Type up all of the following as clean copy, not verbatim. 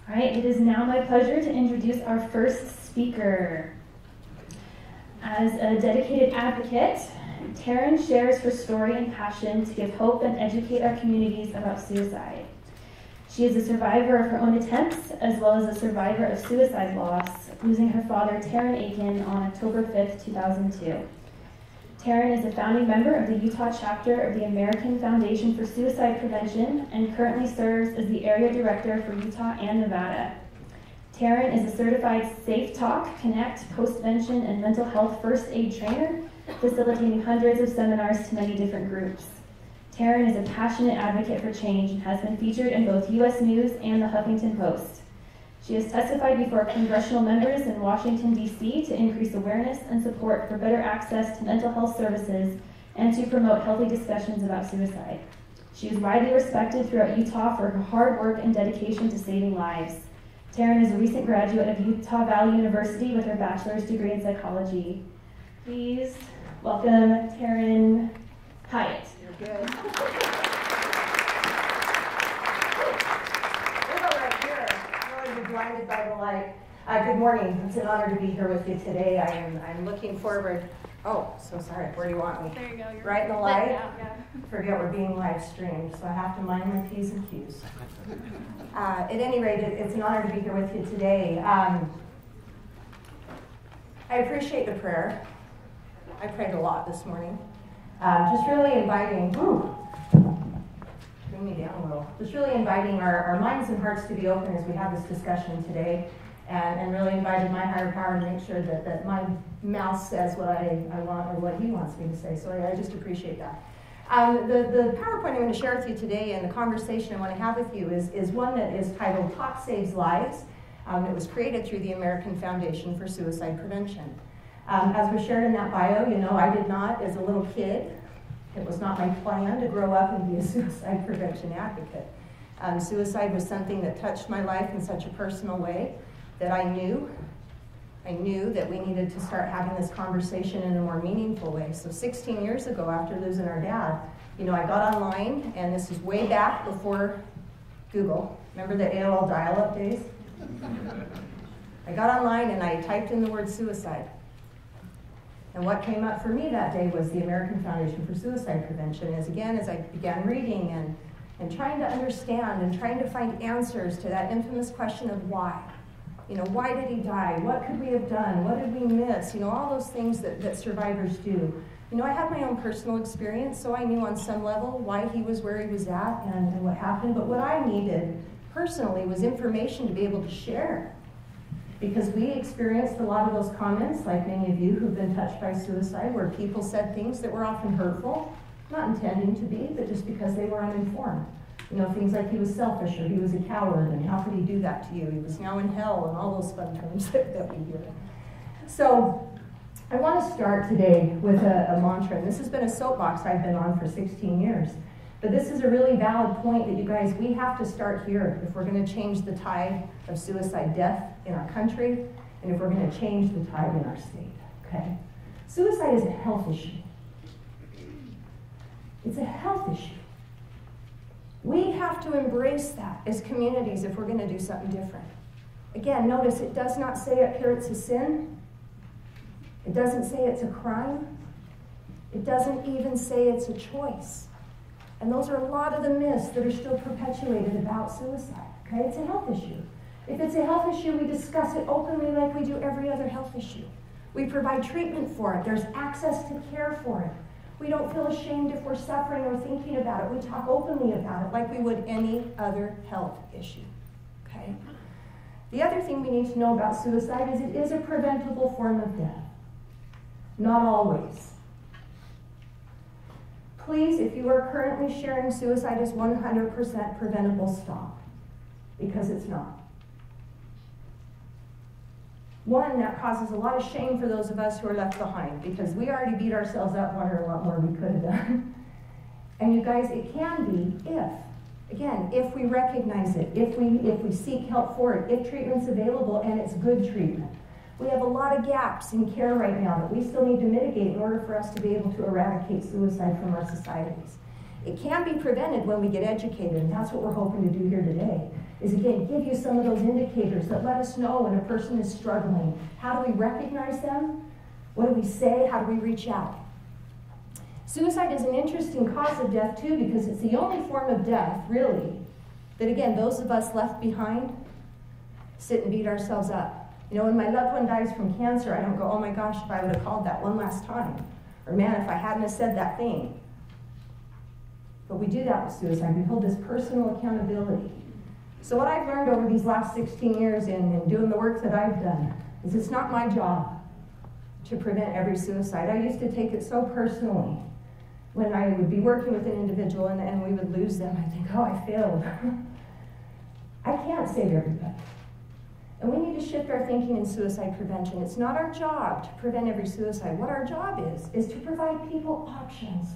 All right, it is now my pleasure to introduce our first speaker. As a dedicated advocate, Taryn shares her story and passion to give hope and educate our communities about suicide. She is a survivor of her own attempts, as well as a survivor of suicide loss, losing her father, Taryn Aiken, on October 5th, 2002. Taryn is a founding member of the Utah chapter of the American Foundation for Suicide Prevention and currently serves as the area director for Utah and Nevada. Taryn is a certified Safe Talk, Connect, Postvention, and mental health first aid trainer, facilitating hundreds of seminars to many different groups. Taryn is a passionate advocate for change and has been featured in both U.S. News and the Huffington Post. She has testified before congressional members in Washington, D.C. to increase awareness and support for better access to mental health services and to promote healthy discussions about suicide. She is widely respected throughout Utah for her hard work and dedication to saving lives. Taryn is a recent graduate of Utah Valley University with her bachelor's degree in psychology. Please welcome Taryn Hiatt. You're good. Blinded by the light. Good morning. It's an honor to be here with you today. I'm looking forward. Oh, so sorry. Where do you want me? There you go. You're right in the light? Yeah. Forget we're being live streamed, so I have to mind my P's and Q's. At any rate, it's an honor to be here with you today. I appreciate the prayer. I prayed a lot this morning. Just really inviting, me down a little. Just really inviting our minds and hearts to be open as we have this discussion today, and really invited my higher power to make sure that my mouth says what I want or what he wants me to say. So I just appreciate that. The PowerPoint I'm going to share with you today and the conversation I want to have with you is one that is titled Talk Saves Lives. It was created through the American Foundation for Suicide Prevention. As was shared in that bio, I did not, as a little kid, it was not my plan to grow up and be a suicide prevention advocate. Suicide was something that touched my life in such a personal way that I knew that we needed to start having this conversation in a more meaningful way. So 16 years ago, after losing our dad, I got online, and this is way back before Google. Remember the AOL dial-up days? I got online and I typed in the word suicide. And what came up for me that day was the American Foundation for Suicide Prevention. As I began reading and trying to understand and trying to find answers to that infamous question of why. Why did he die? What could we have done? What did we miss? All those things that survivors do. I had my own personal experience, so I knew on some level why he was where he was at and what happened. But what I needed personally was information to be able to share. Because we experienced a lot of those comments, like many of you who've been touched by suicide, where people said things that were often hurtful, not intending to be, but just because they were uninformed. Things like he was selfish or he was a coward, and how could he do that to you? He was now in hell, and all those fun terms that we hear. So I want to start today with a mantra, and this has been a soapbox I've been on for 16 years. But this is a really valid point that you guys, we have to start here if we're going to change the tide of suicide death in our country, and if we're going to change the tide in our state, okay? Suicide is a health issue. It's a health issue. We have to embrace that as communities if we're going to do something different. Again, notice it does not say up here it's a sin. It doesn't say it's a crime. It doesn't even say it's a choice. And those are a lot of the myths that are still perpetuated about suicide, okay? It's a health issue. If it's a health issue, we discuss it openly like we do every other health issue. We provide treatment for it. There's access to care for it. We don't feel ashamed if we're suffering or thinking about it. We talk openly about it like we would any other health issue, okay? The other thing we need to know about suicide is it is a preventable form of death. Not always. Please, if you are currently sharing suicide as 100% preventable, stop, because it's not. One, that causes a lot of shame for those of us who are left behind, because we already beat ourselves up wondering a lot more we could have done. And you guys, it can be if we recognize it, if we seek help for it, if treatment's available and it's good treatment. We have a lot of gaps in care right now that we still need to mitigate in order for us to be able to eradicate suicide from our societies. It can be prevented when we get educated, and that's what we're hoping to do here today. is, again, give you some of those indicators that let us know when a person is struggling. How do we recognize them? What do we say? How do we reach out? Suicide is an interesting cause of death, too, because it's the only form of death, really, that, again, those of us left behind sit and beat ourselves up. You know, when my loved one dies from cancer, I don't go, oh my gosh, if I would have called that one last time. Or man, if I hadn't have said that thing. But we do that with suicide. We hold this personal accountability. So what I've learned over these last 16 years in doing the work that I've done is it's not my job to prevent every suicide. I used to take it so personally. When I would be working with an individual and we would lose them, I think, oh, I failed. I can't save everybody. And we need to shift our thinking in suicide prevention. It's not our job to prevent every suicide. What our job is to provide people options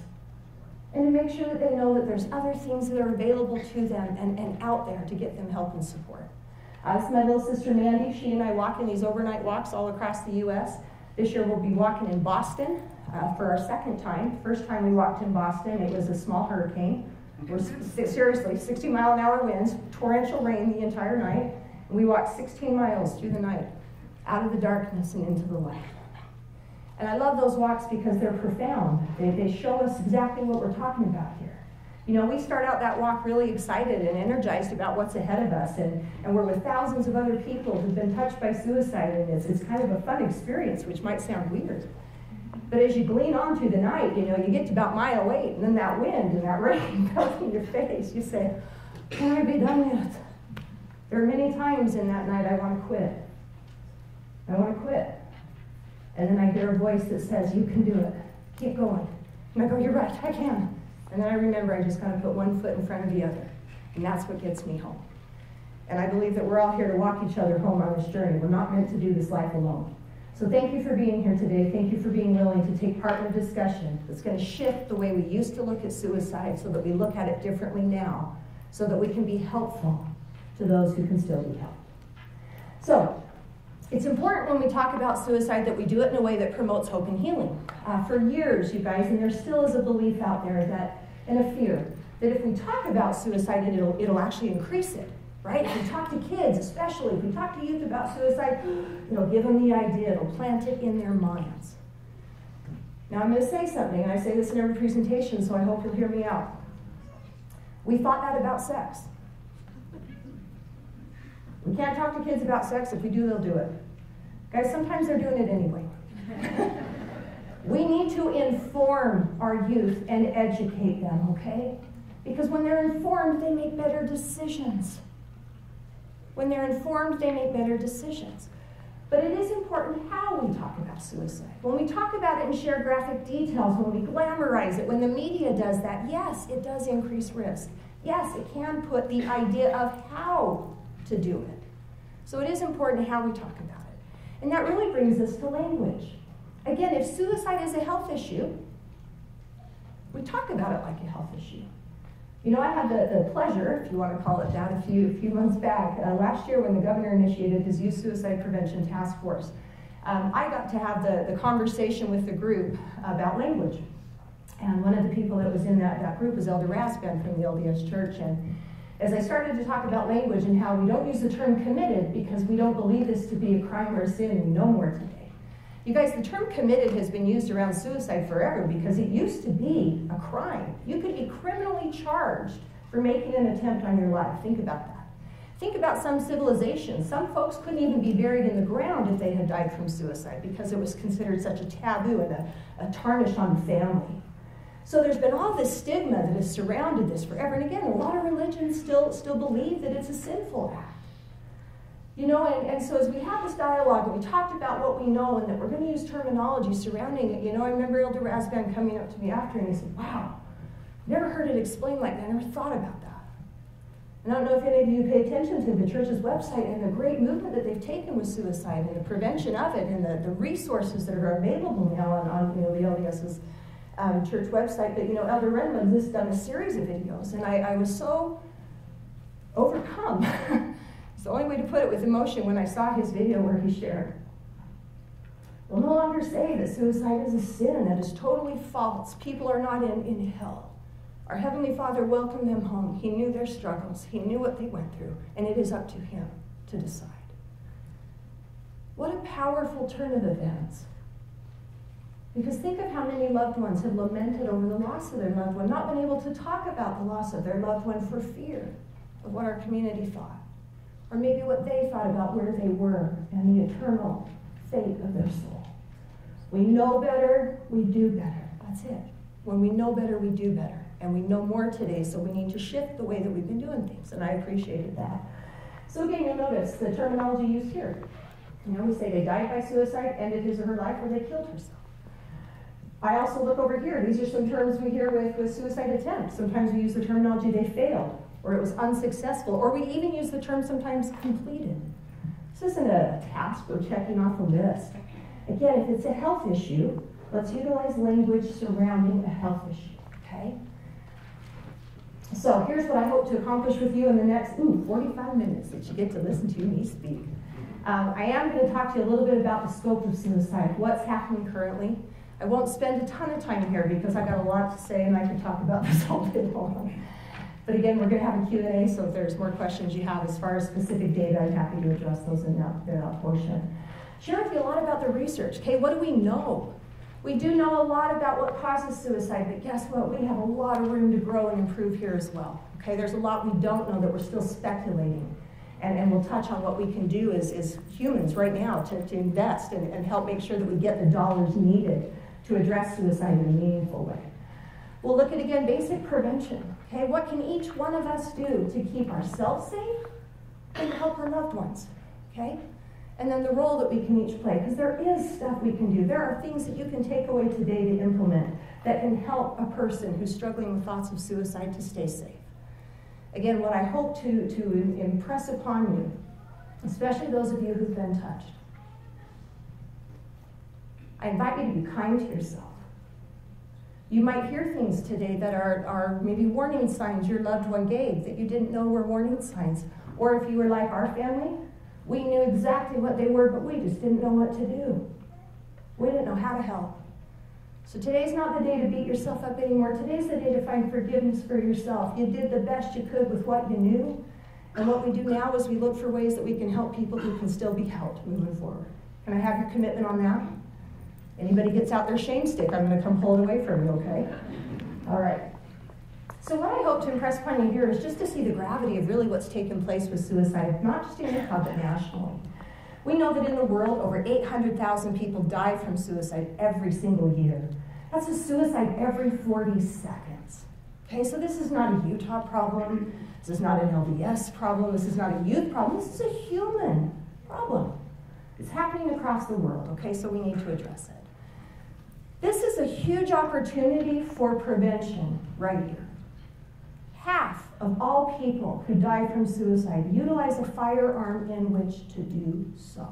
and to make sure that they know that there's other things that are available to them and out there to get them help and support. This is my little sister Mandy. She and I walk in these overnight walks all across the U.S. This year we'll be walking in Boston for our second time. First time we walked in Boston, it was a small hurricane. Seriously, 60-mile-an-hour winds, torrential rain the entire night. And we walked 16 miles through the night, out of the darkness and into the light. And I love those walks because they're profound. They show us exactly what we're talking about here. You know, we start out that walk really excited and energized about what's ahead of us, and we're with thousands of other people who've been touched by suicide, and it's kind of a fun experience, which might sound weird. But as you glean on through the night, you know, you get to about mile 8, and then that wind and that rain comes in your face. You say, can I be done yet? There are many times in that night I want to quit. I want to quit. And then I hear a voice that says, you can do it. Keep going. And I go, you're right, I can. And then I remember I just got to put one foot in front of the other. And that's what gets me home. And I believe that we're all here to walk each other home on this journey. We're not meant to do this life alone. So thank you for being here today. Thank you for being willing to take part in a discussion that's going to shift the way we used to look at suicide so that we look at it differently now, so that we can be helpful to those who can still be helped. So, it's important when we talk about suicide that we do it in a way that promotes hope and healing. For years, you guys, and there still is a belief out there that, and a fear, that if we talk about suicide, it'll actually increase it, right? If we talk to kids, especially, if we talk to youth about suicide, it'll give them the idea, it'll plant it in their minds. Now, I'm going to say something, and I say this in every presentation, so I hope you'll hear me out. We thought that about sex. We can't talk to kids about sex. If we do, they'll do it. Guys, sometimes they're doing it anyway. We need to inform our youth and educate them, okay? Because when they're informed, they make better decisions. When they're informed, they make better decisions. But it is important how we talk about suicide. When we talk about it and share graphic details, when we glamorize it, when the media does that, yes, it does increase risk. Yes, it can put the idea of how to do it. So it is important how we talk about it. And that really brings us to language. Again, if suicide is a health issue, we talk about it like a health issue. You know, I had the pleasure, if you want to call it that, a few months back, last year when the governor initiated his Youth Suicide Prevention Task Force, I got to have the conversation with the group about language. And one of the people that was in that group was Elder Rasband from the LDS Church. And as I started to talk about language and how we don't use the term committed because we don't believe this to be a crime or a sin, and we know more today. You guys, the term committed has been used around suicide forever because it used to be a crime. You could be criminally charged for making an attempt on your life. Think about that. Think about some civilizations. Some folks couldn't even be buried in the ground if they had died from suicide because it was considered such a taboo and a tarnish on the family. So there's been all this stigma that has surrounded this forever. And again, a lot of religions still believe that it's a sinful act. You know, and so as we have this dialogue and we talked about what we know and that we're going to use terminology surrounding it, you know, I remember Elder Rasband coming up to me after and he said, wow, never heard it explained like that, I never thought about that. And I don't know if any of you pay attention to the church's website and the great movement that they've taken with suicide and the prevention of it and the resources that are available now on you know, the LDS's church website. But, you know, Elder Redmond's just done a series of videos, and I was so overcome. It's the only way to put it, with emotion, when I saw his video where he shared, we'll no longer say that suicide is a sin, that is totally false. People are not in hell. Our Heavenly Father welcomed them home. He knew their struggles. He knew what they went through, and it is up to Him to decide. What a powerful turn of events. Because think of how many loved ones have lamented over the loss of their loved one, not been able to talk about the loss of their loved one for fear of what our community thought, or maybe what they thought about where they were and the eternal fate of their soul. We know better, we do better. That's it. When we know better, we do better. And we know more today, so we need to shift the way that we've been doing things, and I appreciated that. So again, you'll notice the terminology used here. You know, we say they died by suicide, ended his or her life, or they killed herself. I also look over here. These are some terms we hear with suicide attempt. Sometimes we use the terminology they failed, or it was unsuccessful, or we even use the term sometimes completed. This isn't a task we're checking off a list. Again, if it's a health issue, let's utilize language surrounding a health issue, okay? So here's what I hope to accomplish with you in the next 45 minutes that you get to listen to me speak. I am going to talk to you a little bit about the scope of suicide, what's happening currently. I won't spend a ton of time here because I've got a lot to say and I could talk about this all day long. But again, we're going to have a Q&A, so if there's more questions you have as far as specific data, I'm happy to address those in that portion. Share with you a lot about the research. Okay, what do we know? We do know a lot about what causes suicide, but guess what? We have a lot of room to grow and improve here as well. Okay, there's a lot we don't know that we're still speculating. And we'll touch on what we can do as humans right now to invest and help make sure that we get the dollars needed to address suicide in a meaningful way. We'll look at, again, basic prevention. Okay, what can each one of us do to keep ourselves safe and help our loved ones? Okay? And then the role that we can each play, because there is stuff we can do. There are things that you can take away today to implement that can help a person who's struggling with thoughts of suicide to stay safe. Again, what I hope to impress upon you, especially those of you who've been touched, I invite you to be kind to yourself. You might hear things today that are maybe warning signs your loved one gave that you didn't know were warning signs. Or if you were like our family, we knew exactly what they were, but we just didn't know what to do. We didn't know how to help. So today's not the day to beat yourself up anymore. Today's the day to find forgiveness for yourself. You did the best you could with what you knew. And what we do now is we look for ways that we can help people who can still be helped moving forward. Can I have your commitment on that? Anybody gets out their shame stick, I'm going to come pull it away from you, okay? All right. So what I hope to impress upon you here is just to see the gravity of really what's taken place with suicide, not just in Utah, but nationally. We know that in the world, over 800,000 people die from suicide every single year. That's a suicide every 40 seconds. Okay, so this is not a Utah problem. This is not an LDS problem. This is not a youth problem. This is a human problem. It's happening across the world, okay, so we need to address it. This is a huge opportunity for prevention right here. Half of all people who die from suicide utilize a firearm in which to do so.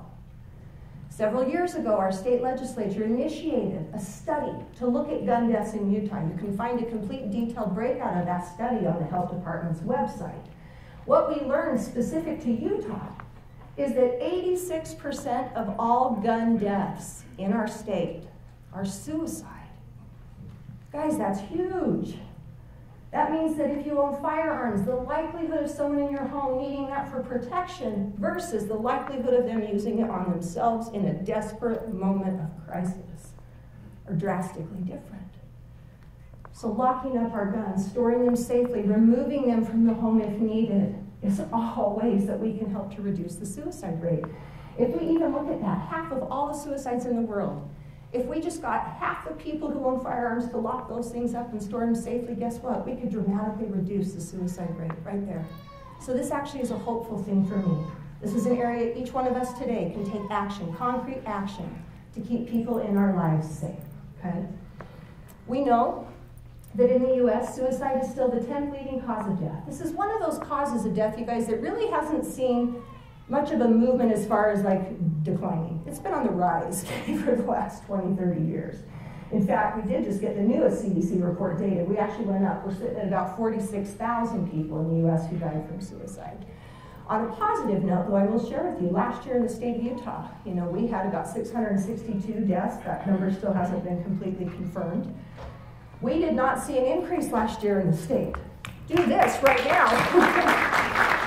Several years ago, our state legislature initiated a study to look at gun deaths in Utah. You can find a complete detailed breakout of that study on the health department's website. What we learned specific to Utah is that 86% of all gun deaths in our state are suicide. Guys, that's huge. That means that if you own firearms, the likelihood of someone in your home needing that for protection versus the likelihood of them using it on themselves in a desperate moment of crisis are drastically different. So locking up our guns, storing them safely, removing them from the home if needed, is all ways that we can help to reduce the suicide rate. If we even look at that, half of all the suicides in the world, if we just got half the people who own firearms to lock those things up and store them safely, guess what? We could dramatically reduce the suicide rate right there. So this actually is a hopeful thing for me. This is an area each one of us today can take action, concrete action, to keep people in our lives safe, okay? We know that in the U.S., suicide is still the 10th leading cause of death. This is one of those causes of death, you guys, that really hasn't seen much of a movement as far as like declining. It's been on the rise for the last 20, 30 years. In fact, we did just get the newest CDC report data. We actually went up. We're sitting at about 46,000 people in the U.S. who died from suicide. On a positive note, though, I will share with you, last year in the state of Utah, we had about 662 deaths. That number still hasn't been completely confirmed. We did not see an increase last year in the state. Do this right now.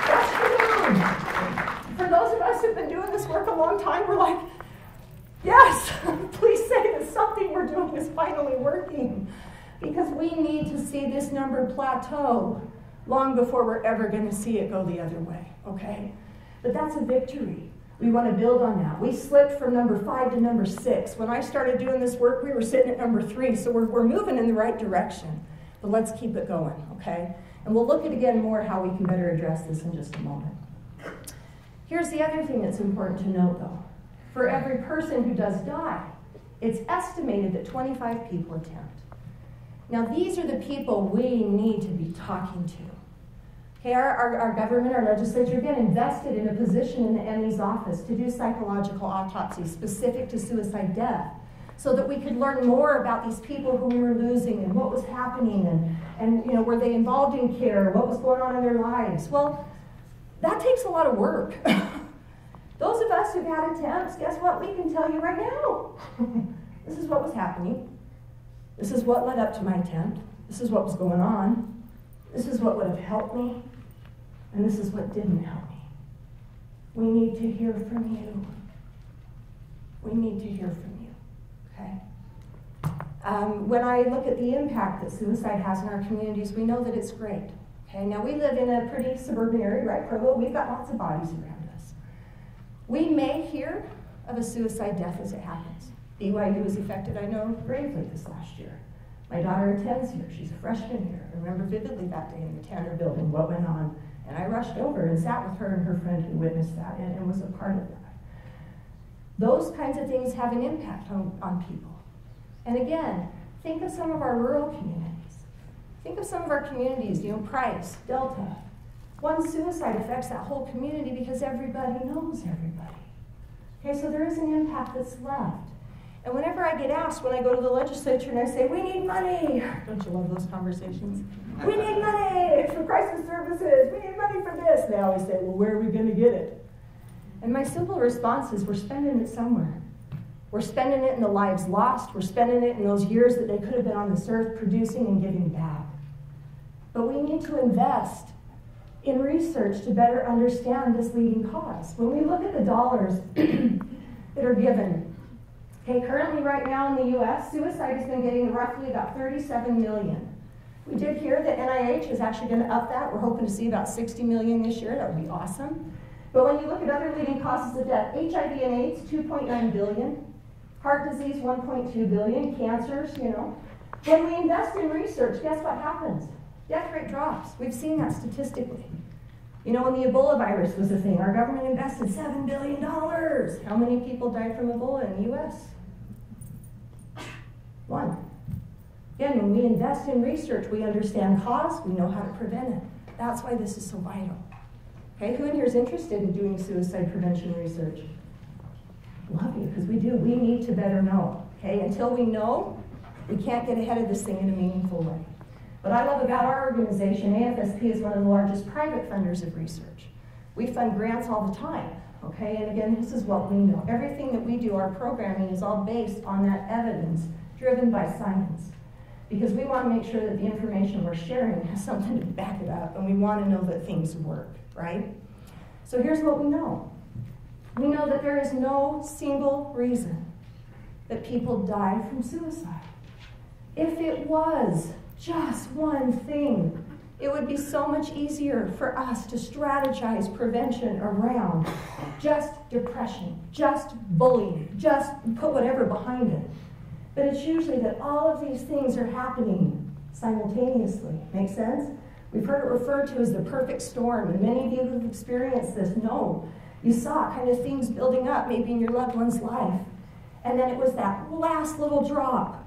That's good. For those of us who've been doing this work a long time, we're like, yes, please say that something we're doing is finally working. Because we need to see this number plateau long before we're ever going to see it go the other way, okay? But that's a victory. We want to build on that. We slipped from number 5 to number 6. When I started doing this work, we were sitting at number 3, so we're moving in the right direction. But let's keep it going, okay? And we'll look at again more how we can better address this in just a moment. Here's the other thing that's important to note, though. For every person who does die, it's estimated that 25 people attempt. Now, these are the people we need to be talking to. Okay, our government, our legislature, again, invested in a position in the ME's office to do psychological autopsies specific to suicide death so that we could learn more about these people who we were losing and what was happening and you know, were they involved in care, what was going on in their lives. Well, that takes a lot of work. Those of us who've had attempts, guess what? We can tell you right now. This is what was happening. This is what led up to my attempt. This is what was going on. This is what would have helped me. And this is what didn't help me. We need to hear from you. We need to hear from you, okay? When I look at the impact that suicide has in our communities, we know that it's great. Okay, now we live in a pretty suburban area, right, Provo? We've got lots of bodies around us. We may hear of a suicide death as it happens. BYU was affected, I know, gravely this last year. My daughter attends here. She's a freshman here. I remember vividly that day in the Tanner building what went on. And I rushed over and sat with her and her friend who witnessed that and was a part of that. Those kinds of things have an impact on people. And again, think of some of our rural communities. Think of some of our communities, you know, Price, Delta. One suicide affects that whole community because everybody knows everybody. Okay, so there is an impact that's left. And whenever I get asked, when I go to the legislature and I say, we need money, don't you love those conversations? We need money for crisis services, we need money for this. They always say, well, where are we going to get it? And my simple response is, we're spending it somewhere. We're spending it in the lives lost. We're spending it in those years that they could have been on this earth producing and giving back. But we need to invest in research to better understand this leading cause. When we look at the dollars that are given, okay, currently right now in the U.S., suicide has been getting roughly about $37 million. We did hear that NIH is actually going to up that. We're hoping to see about $60 million this year. That would be awesome. But when you look at other leading causes of death, HIV and AIDS, $2.9 billion. Heart disease, $1.2 billion. Cancers, you know. When we invest in research, guess what happens? Death rate drops. We've seen that statistically. You know, when the Ebola virus was a thing, our government invested $7 billion. How many people died from Ebola in the U.S.? 1. Again, when we invest in research, we understand cause, we know how to prevent it. That's why this is so vital. Okay, who in here is interested in doing suicide prevention research? Love you, because we do. We need to better know. Okay, until we know, we can't get ahead of this thing in a meaningful way. What I love about our organization, AFSP, is one of the largest private funders of research. We fund grants all the time. Okay, and again, this is what we know. Everything that we do, our programming is all based on that evidence driven by science. Because we want to make sure that the information we're sharing has something to back it up, and we want to know that things work, right? So here's what we know. We know that there is no single reason that people die from suicide. If it was just one thing, it would be so much easier for us to strategize prevention around just depression, just bullying, just put whatever behind it. But it's usually that all of these things are happening simultaneously. Make sense? We've heard it referred to as the perfect storm, and many of you who've experienced this know. You saw kind of things building up maybe in your loved one's life, and then it was that last little drop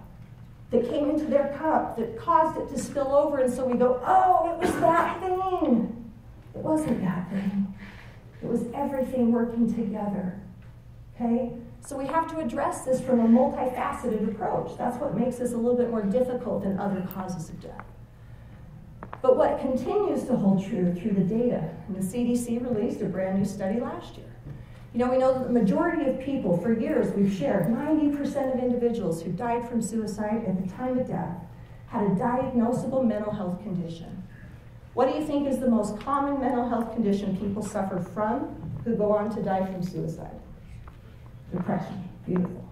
that came into their cup that caused it to spill over, and so we go, oh, it was that thing. It wasn't that thing. It was everything working together, okay? So we have to address this from a multifaceted approach. That's what makes this a little bit more difficult than other causes of death. But what continues to hold true through the data, and the CDC released a brand new study last year. You know, we know that the majority of people, for years we've shared, 90% of individuals who died from suicide at the time of death had a diagnosable mental health condition. What do you think is the most common mental health condition people suffer from who go on to die from suicide? Depression. Beautiful.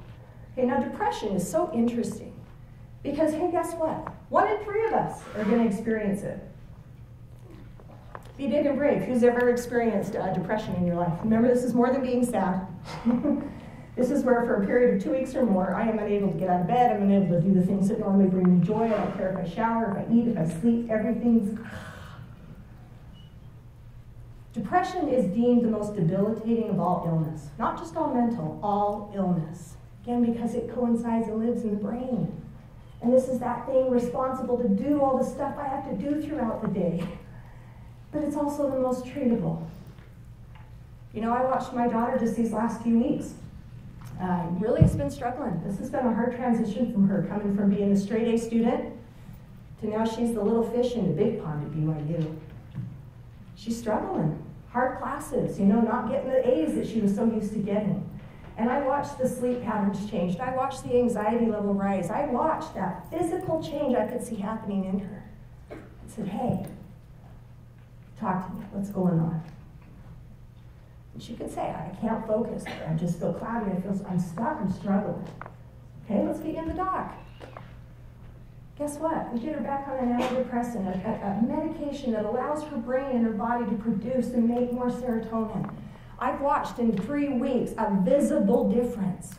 Okay, now depression is so interesting because, hey, guess what? 1 in 3 of us are going to experience it. Be big and brave. Who's ever experienced depression in your life? Remember, this is more than being sad. This is where for a period of 2 weeks or more, I am unable to get out of bed. I'm unable to do the things that normally bring me joy. I don't care if I shower, if I eat, if I sleep, everything's... Depression is deemed the most debilitating of all illness. Not just all mental, all illness. Again, because it coincides and lives in the brain. And this is that thing responsible to do all the stuff I have to do throughout the day. But it's also the most treatable. You know, I watched my daughter just these last few weeks. Really has been struggling. This has been a hard transition from her, coming from being a straight A student to now she's the little fish in the big pond at BYU. She's struggling. Hard classes, you know, not getting the A's that she was so used to getting. And I watched the sleep patterns change. I watched the anxiety level rise. I watched that physical change I could see happening in her. I said, hey, talk to me. What's going on? And she could say, I can't focus. I just feel cloudy. I'm stuck. I'm struggling. Okay, let's get you in the doc. Guess what? We get her back on an antidepressant, a medication that allows her brain and her body to produce and make more serotonin. I've watched in 3 weeks a visible difference.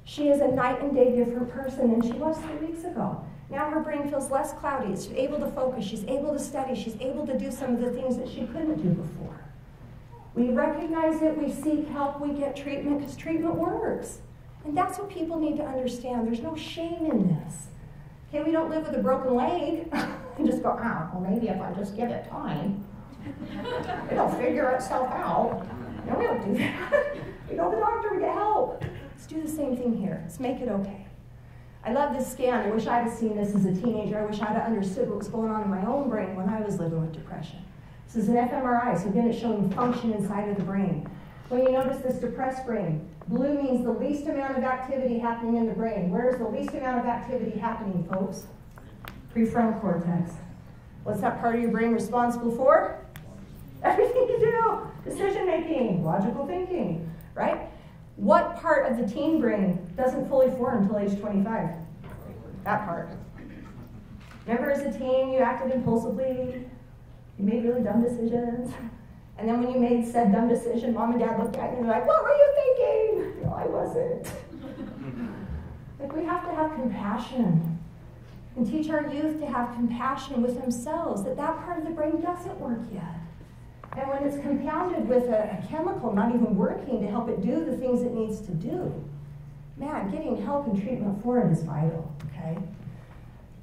She is a night and day different person than she was 3 weeks ago. Now her brain feels less cloudy. She's able to focus. She's able to study. She's able to do some of the things that she couldn't do before. We recognize it. We seek help. We get treatment because treatment works. And that's what people need to understand. There's no shame in this. Okay, we don't live with a broken leg and just go, well, maybe if I just give it time, it'll figure itself out. No, we don't do that. We go to the doctor, we get help. Let's do the same thing here. Let's make it okay. I love this scan. I wish I'd have seen this as a teenager. I wish I'd have understood what was going on in my own brain when I was living with depression. This is an fMRI, so again, it's showing function inside of the brain. When you notice this depressed brain, blue means the least amount of activity happening in the brain. Where's the least amount of activity happening, folks? Prefrontal cortex. What's that part of your brain responsible for? Everything you do. Decision making, logical thinking, right? What part of the teen brain doesn't fully form until age 25? That part. Remember as a teen, you acted impulsively, you made really dumb decisions. And then when you made said dumb decision, mom and dad looked at you and they're like, what were you thinking? No, I wasn't. Like, we have to have compassion and teach our youth to have compassion with themselves, that part of the brain doesn't work yet. And when it's compounded with a chemical not even working to help it do the things it needs to do, man, getting help and treatment for it is vital, okay?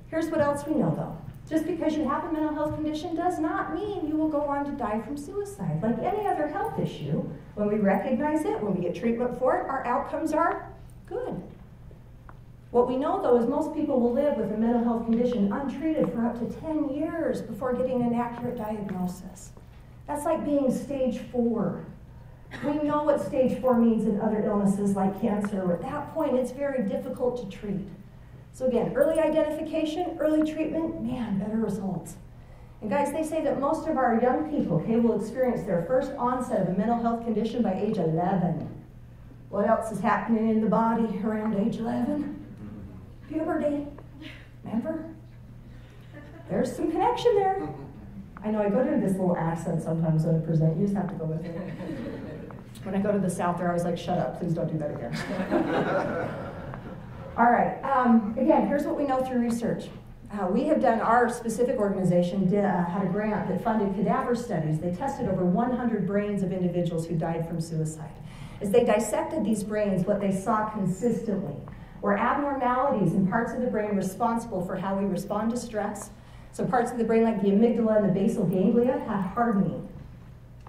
Here's what else we know, though. Just because you have a mental health condition does not mean you will go on to die from suicide. Like any other health issue, when we recognize it, when we get treatment for it, our outcomes are good. What we know, though, is most people will live with a mental health condition untreated for up to 10 years before getting an accurate diagnosis. That's like being stage 4. We know what stage 4 means in other illnesses like cancer. At that point, it's very difficult to treat. So again, early identification, early treatment, man, better results. And guys, they say that most of our young people, okay, will experience their first onset of a mental health condition by age 11. What else is happening in the body around age 11? Puberty. Remember? There's some connection there. I know I go to this little accent sometimes when I present. You just have to go with it. When I go to the South, they're always like, shut up, please don't do that again. All right, again, here's what we know through research. We have done, our specific organization had a grant that funded cadaver studies. They tested over 100 brains of individuals who died from suicide. As they dissected these brains, what they saw consistently were abnormalities in parts of the brain responsible for how we respond to stress. So parts of the brain like the amygdala and the basal ganglia had hardening,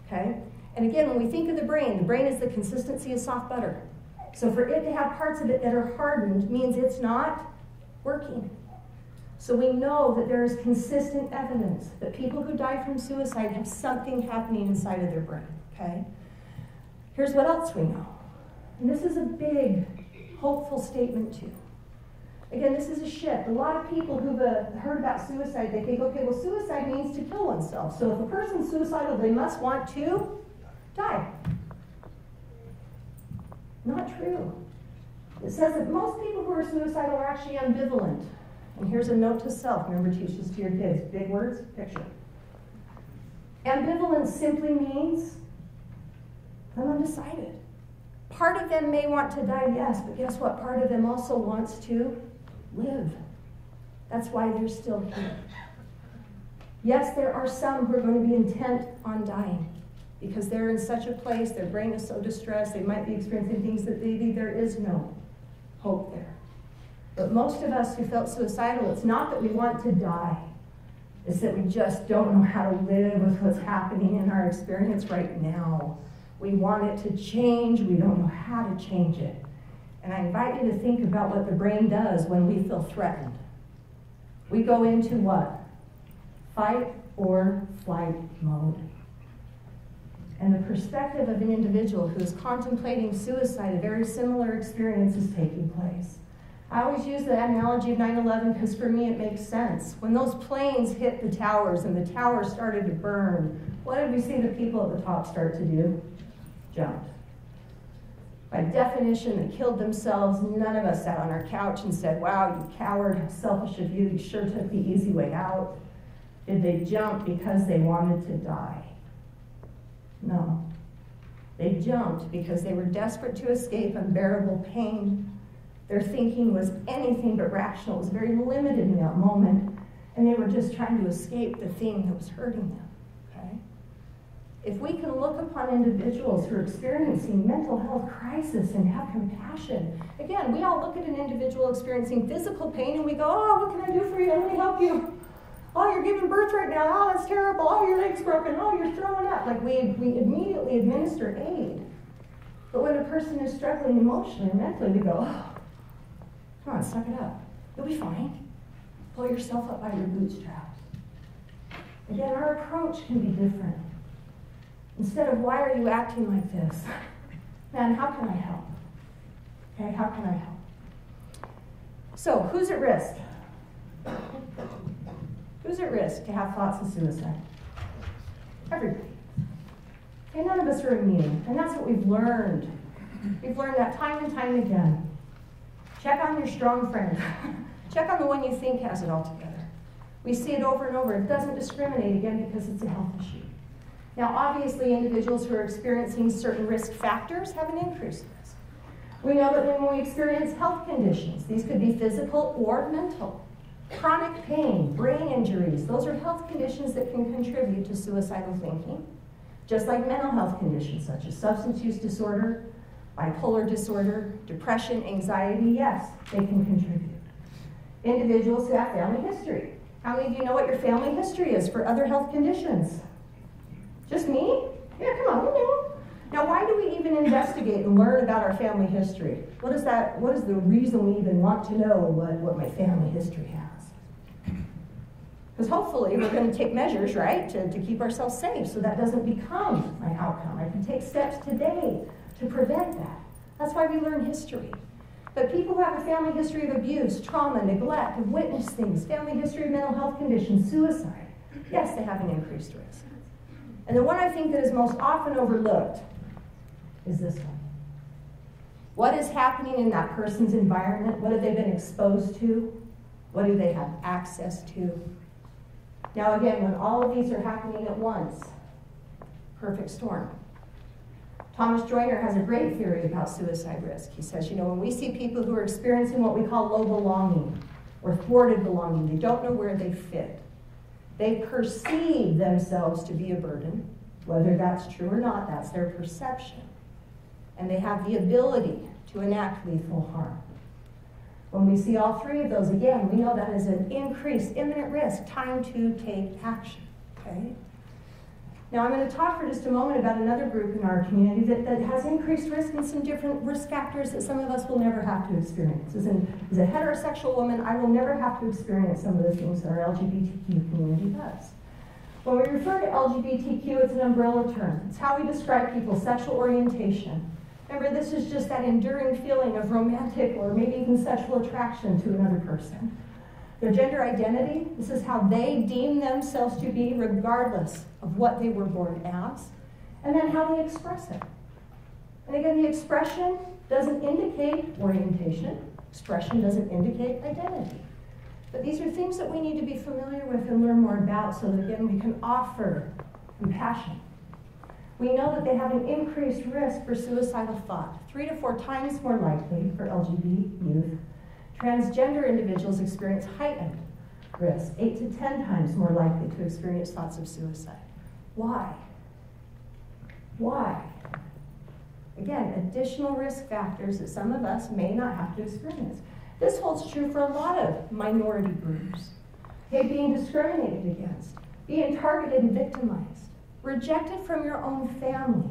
okay? And again, when we think of the brain is the consistency of soft butter. So for it to have parts of it that are hardened means it's not working. So we know that there is consistent evidence that people who die from suicide have something happening inside of their brain, okay? Here's what else we know. And this is a big, hopeful statement too. Again, this is a shift. A lot of people who've heard about suicide, they think, okay, well, suicide means to kill oneself. So if a person's suicidal, they must want to die. Not true. It says that most people who are suicidal are actually ambivalent. And here's a note to self. Remember, teach this to your kids. Big words, picture. Ambivalence simply means I'm undecided. Part of them may want to die, yes, but guess what? Part of them also wants to live. That's why they're still here. Yes, there are some who are going to be intent on dying because they're in such a place, their brain is so distressed, they might be experiencing things that there is no hope there. But most of us who felt suicidal, it's not that we want to die. It's that we just don't know how to live with what's happening in our experience right now. We want it to change. We don't know how to change it. And I invite you to think about what the brain does when we feel threatened. We go into what? Fight or flight mode. And the perspective of an individual who is contemplating suicide, a very similar experience is taking place. I always use the analogy of 9/11 because for me it makes sense. When those planes hit the towers and the towers started to burn, what did we see the people at the top start to do? Jumped. By definition, they killed themselves. None of us sat on our couch and said, wow, you coward, how selfish of you, you sure took the easy way out. Did they jump because they wanted to die? No. They jumped because they were desperate to escape unbearable pain. Their thinking was anything but rational. It was very limited in that moment, and they were just trying to escape the thing that was hurting them. Okay? If we can look upon individuals who are experiencing mental health crisis and have compassion, again, we all look at an individual experiencing physical pain and we go, oh, what can I do for you? Let me help you. Oh, you're giving birth right now. Oh, that's terrible. Oh, your leg's broken. Oh, you're throwing up. Like we immediately administer aid. But when a person is struggling emotionally or mentally, we go, oh, come on, suck it up. You'll be fine. Pull yourself up by your bootstraps. Again, our approach can be different. Instead of, why are you acting like this? Man, how can I help? Okay, how can I help? So, who's at risk? Who's at risk to have thoughts of suicide? Everybody. Okay, none of us are immune, and that's what we've learned. We've learned that time and time again. Check on your strong friend. Check on the one you think has it all together. We see it over and over. It doesn't discriminate, again, because it's a health issue. Now, obviously, individuals who are experiencing certain risk factors have an increased risk. We know that when we experience health conditions, these could be physical or mental. Chronic pain, brain injuries, those are health conditions that can contribute to suicidal thinking, just like mental health conditions such as substance use disorder, bipolar disorder, depression, anxiety, yes, they can contribute. Individuals who have family history. How many of you know what your family history is for other health conditions? Just me? Yeah, come on, we know. Now, why do we even investigate and learn about our family history? What is the reason we even want to know what my family history has? Because hopefully we're going to take measures, right, to keep ourselves safe so that doesn't become my outcome. I can take steps today to prevent that. That's why we learn history. But people who have a family history of abuse, trauma, neglect, have witnessed things, family history of mental health conditions, suicide, yes, they have an increased risk. And the one I think that is most often overlooked is this one. What is happening in that person's environment? What have they been exposed to? What do they have access to? Now again, when all of these are happening at once, perfect storm. Thomas Joyner has a great theory about suicide risk. He says, when we see people who are experiencing what we call low belonging or thwarted belonging, they don't know where they fit. They perceive themselves to be a burden. Whether that's true or not, that's their perception. And they have the ability to enact lethal harm. When we see all three of those, again, we know that is an increased imminent risk, time to take action. Okay? Now, I'm going to talk for just a moment about another group in our community that has increased risk and some different risk factors that some of us will never have to experience. As a heterosexual woman, I will never have to experience some of the things that our LGBTQ community does. When we refer to LGBTQ, it's an umbrella term. It's how we describe people's sexual orientation Remember, this is just that enduring feeling of romantic or maybe even sexual attraction to another person. Their gender identity, this is how they deem themselves to be regardless of what they were born as, and then how they express it. And again, the expression doesn't indicate orientation. Expression doesn't indicate identity. But these are things that we need to be familiar with and learn more about so that, again, we can offer compassion. We know that they have an increased risk for suicidal thought, 3 to 4 times more likely for LGBT youth. Transgender individuals experience heightened risk, 8 to 10 times more likely to experience thoughts of suicide. Why? Why? Again, additional risk factors that some of us may not have to experience. This holds true for a lot of minority groups. Okay, being discriminated against, being targeted and victimized, rejected from your own family.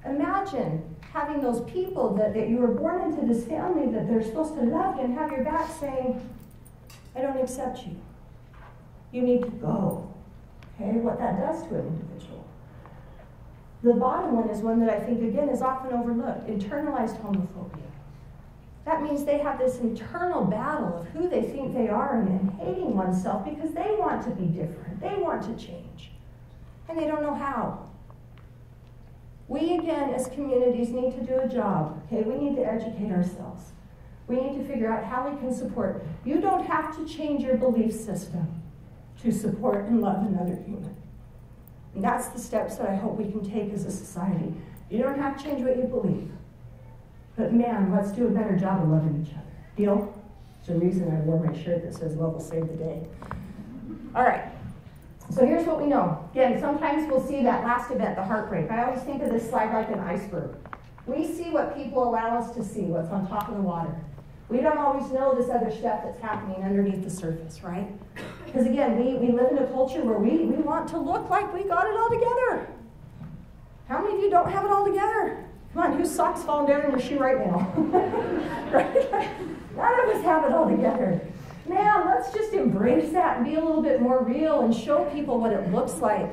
Imagine having those people that you were born into this family that they're supposed to love you and have your back saying, I don't accept you. You need to go. Okay, what that does to an individual. The bottom one is one that I think, again, is often overlooked, internalized homophobia. That means they have this internal battle of who they think they are and hating oneself because they want to be different. They want to change. And they don't know how. We, again, as communities, need to do a job. Okay, we need to educate ourselves. We need to figure out how we can support. You don't have to change your belief system to support and love another human. And that's the steps that I hope we can take as a society. You don't have to change what you believe. But man, let's do a better job of loving each other. Deal? There's a reason I wore my shirt that says love will save the day. All right. So here's what we know. Again, sometimes we'll see that last event, the heartbreak. I always think of this slide like an iceberg. We see what people allow us to see, what's on top of the water. We don't always know this other stuff that's happening underneath the surface, right? Because again, we live in a culture where we want to look like we got it all together. How many of you don't have it all together? Come on, whose sock's falling down in your shoe right now? Right? None of us have it all together. Man, let's just embrace that and be a little bit more real and show people what it looks like.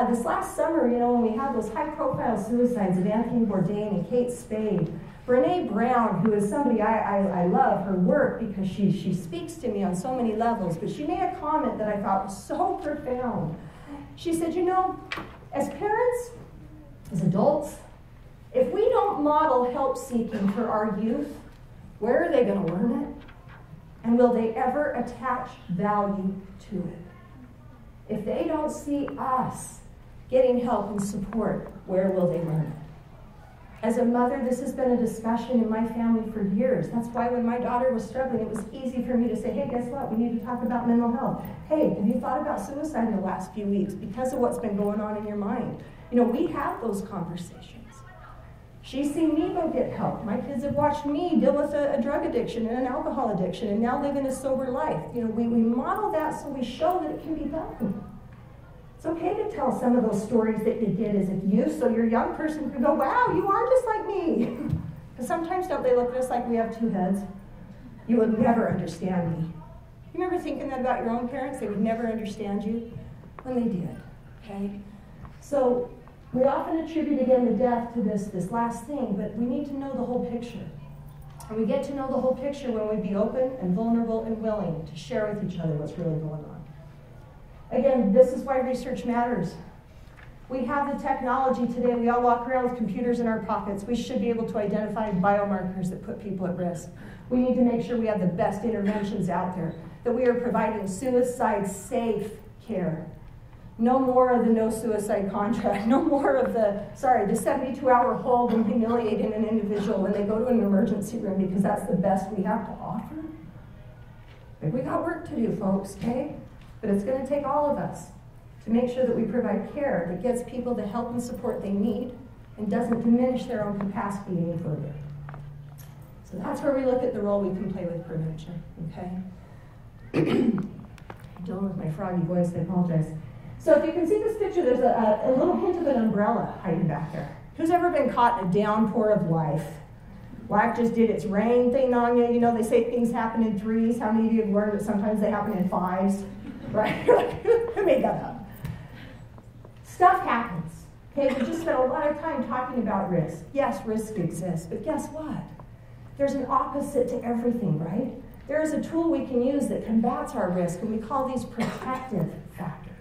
This last summer, when we had those high-profile suicides of Anthony Bourdain and Kate Spade, Brene Brown, who is somebody I love her work because she speaks to me on so many levels, but she made a comment that I thought was so profound. She said, as parents, as adults, if we don't model help-seeking for our youth, where are they going to learn it? And will they ever attach value to it? If they don't see us getting help and support, where will they learn it? As a mother, this has been a discussion in my family for years. That's why when my daughter was struggling, it was easy for me to say, hey, guess what? We need to talk about mental health. Hey, have you thought about suicide in the last few weeks because of what's been going on in your mind? We have those conversations. She's seen me go get help. My kids have watched me deal with a drug addiction and an alcohol addiction and now live in a sober life. We model that so we show that it can be done. It's okay to tell some of those stories that you did as a youth so your young person can go, wow, you are just like me. Because sometimes don't they look at us like we have two heads? You would never understand me. You remember thinking that about your own parents? They would never understand you? When they did, okay? So we often attribute, again, the death to this last thing, but we need to know the whole picture. And we get to know the whole picture when we be open and vulnerable and willing to share with each other what's really going on. Again, this is why research matters. We have the technology today. We all walk around with computers in our pockets. We should be able to identify biomarkers that put people at risk. We need to make sure we have the best interventions out there, that we are providing suicide-safe care. No more of the no suicide contract. No more of the 72-hour hold and humiliating an individual when they go to an emergency room because that's the best we have to offer. But we got work to do, folks, okay? But it's going to take all of us to make sure that we provide care that gets people the help and support they need and doesn't diminish their own capacity any further. So that's where we look at the role we can play with prevention, okay? I'm dealing with my froggy voice, I apologize. So if you can see this picture, there's a little hint of an umbrella hiding back there. Who's ever been caught in a downpour of life? Life just did its rain thing on you. They say things happen in threes. How many of you have learned that sometimes they happen in fives? Right? Who made that up? Stuff happens. Okay, we just spent a lot of time talking about risk. Yes, risk exists, but guess what? There's an opposite to everything, right? There is a tool we can use that combats our risk, and we call these protective factors.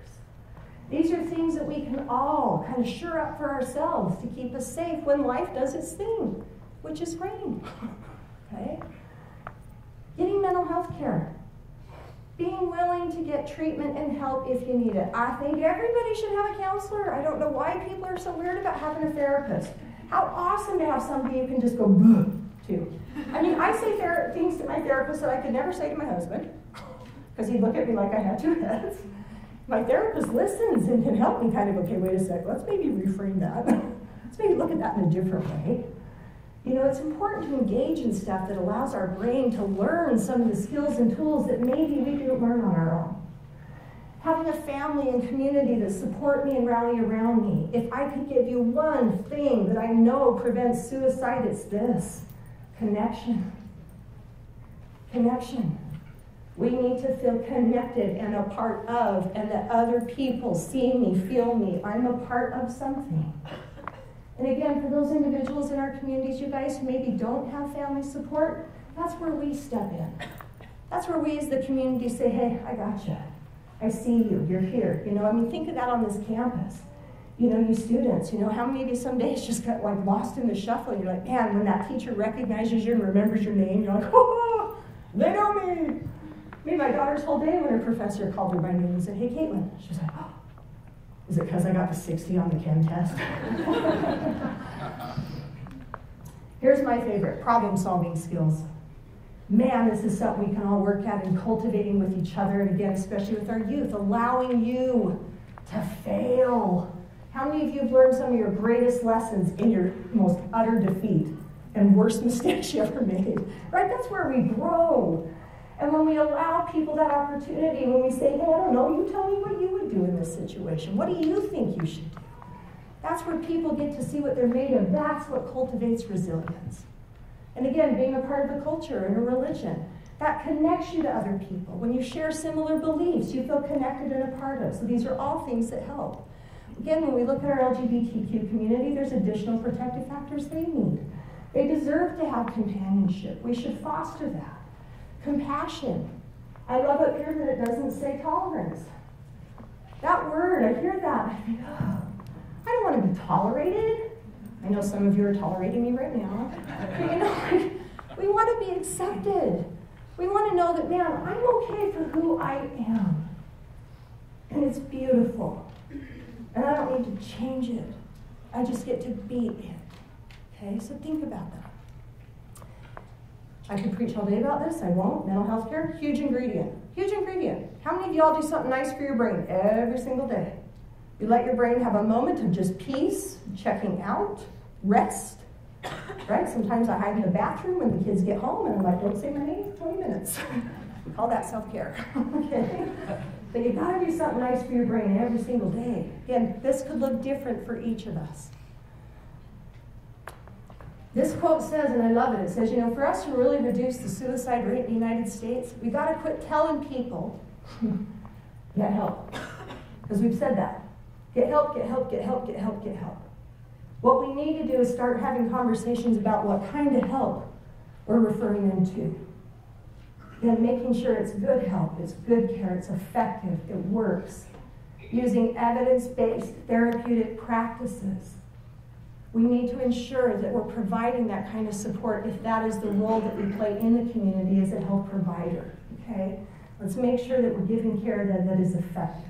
These are things that we can all kind of shore up for ourselves to keep us safe when life does its thing, which is rain. Okay? Getting mental health care. Being willing to get treatment and help if you need it. I think everybody should have a counselor. I don't know why people are so weird about having a therapist. How awesome to have somebody you can just go to. I mean, I say things to my therapist that I could never say to my husband, because he'd look at me like I had two heads. My therapist listens and can help me kind of, okay, wait a sec, let's maybe reframe that. Let's maybe look at that in a different way. You know, it's important to engage in stuff that allows our brain to learn some of the skills and tools that maybe we didn't learn on our own. Having a family and community that support me and rally around me. If I could give you one thing that I know prevents suicide, it's this: connection. Connection. We need to feel connected and a part of, and that other people see me, feel me. I'm a part of something. And again, for those individuals in our communities, you guys who maybe don't have family support, that's where we step in. That's where we as the community say, hey, I got you. I see you, you're here. You know, I mean, think of that on this campus. You know, you students, you know, how many of you some days just got like lost in the shuffle? You're like, man, when that teacher recognizes you and remembers your name, you're like, oh, they know me. I mean, my daughter's whole day when her professor called her by name and said, hey, Caitlin. She's like, oh, is it because I got the 60 on the chem test? Here's my favorite, problem-solving skills. Man, this is something we can all work at in cultivating with each other, and again, especially with our youth, allowing you to fail. How many of you have learned some of your greatest lessons in your most utter defeat and worst mistakes you ever made? Right? That's where we grow. And when we allow people that opportunity, when we say, hey, I don't know, you tell me what you would do in this situation. What do you think you should do? That's where people get to see what they're made of. That's what cultivates resilience. And again, being a part of a culture and a religion, that connects you to other people. When you share similar beliefs, you feel connected and a part of. So these are all things that help. Again, when we look at our LGBTQ community, there's additional protective factors they need. They deserve to have companionship. We should foster that. Compassion. I love up here that it doesn't say tolerance. That word, I hear that, I think, oh, I don't want to be tolerated. I know some of you are tolerating me right now. But you know, we want to be accepted. We want to know that, man, I'm okay for who I am. And it's beautiful. And I don't need to change it. I just get to be it. Okay, so think about that. I could preach all day about this, I won't. Mental health care, huge ingredient. Huge ingredient. How many of y'all do something nice for your brain every single day? You let your brain have a moment of just peace, checking out, rest, right? Sometimes I hide in the bathroom when the kids get home and I'm like, don't say my name for 20 minutes. We call that self-care, okay? But you gotta do something nice for your brain every single day. Again, this could look different for each of us. This quote says, and I love it, it says, you know, for us to really reduce the suicide rate in the United States, we got to quit telling people, get help. Because we've said that. Get help, get help, get help, get help, get help. What we need to do is start having conversations about what kind of help we're referring them to. And making sure it's good help, it's good care, it's effective, it works. Using evidence-based therapeutic practices. We need to ensure that we're providing that kind of support if that is the role that we play in the community as a health provider, okay? Let's make sure that we're giving care that is effective.